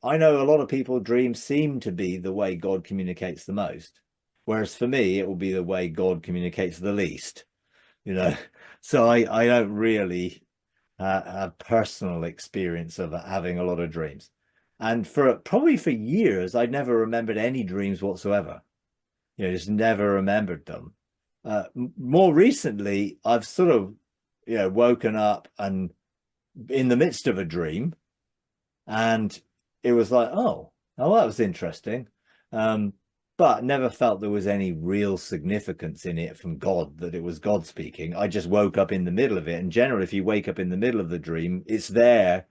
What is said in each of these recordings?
I know a lot of people, dreams seem to be the way God communicates the most, whereas for me, it will be the way God communicates the least, you know. So I don't really have personal experience of having a lot of dreams. And for probably for years, I never remembered any dreams whatsoever. You know, just never remembered them. More recently, I've sort of, woken up and in the midst of a dream, and it was like, oh, that was interesting. Um, but never felt there was any real significance in it from God, that it was God speaking. I just woke up in the middle of it. And generally, if you wake up in the middle of the dream, it's there.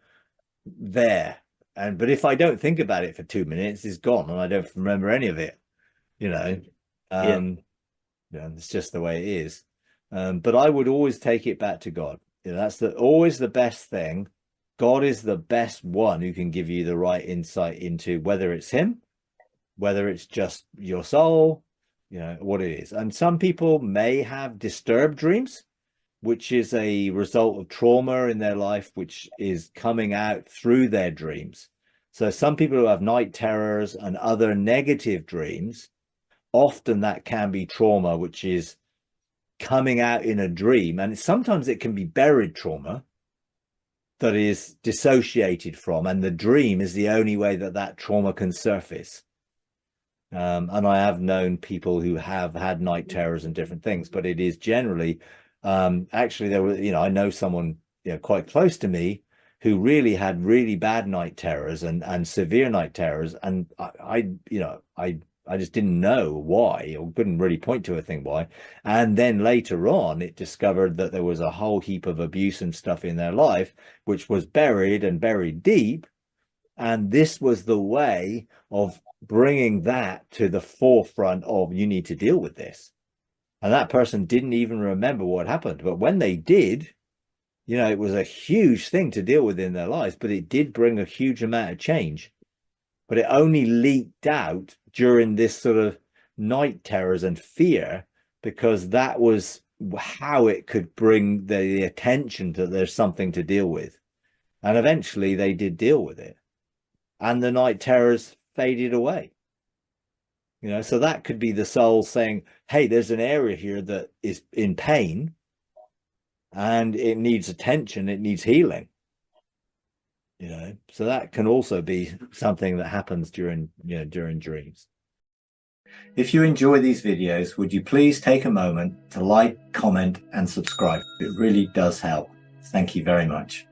And but if I don't think about it for 2 minutes, it's gone, and I don't remember any of it. You know, Yeah. um, it's just the way it is. But I would always take it back to God. That's always the best thing. God is the best one who can give you the right insight into whether it's him, whether it's just your soul, what it is. And some people may have disturbed dreams, which is a result of trauma in their life, which is coming out through their dreams. So some people who have night terrors and other negative dreams, often that can be trauma, which is coming out in a dream. And sometimes it can be buried trauma that is dissociated from, and the dream is the only way that that trauma can surface. And I have known people who have had night terrors and different things, but it is generally, actually, there was, I know someone, quite close to me who really had really bad night terrors and severe night terrors. And I just didn't know why, or couldn't really point to a thing why. And then later on, it discovered that there was a whole heap of abuse and stuff in their life, which was buried and buried deep. And this was the way of bringing that to the forefront of, you need to deal with this. And that person didn't even remember what happened. But when they did, it was a huge thing to deal with in their lives, but it did bring a huge amount of change. But it only leaked out during this sort of night terrors and fear, because that was how it could bring the attention to there's something to deal with. And eventually they did deal with it. And the night terrors faded away. So that could be the soul saying, hey, there's an area here that is in pain and it needs attention, it needs healing. So that can also be something that happens during dreams. If you enjoy these videos, would you please take a moment to like, comment, and subscribe? It really does help. Thank you very much.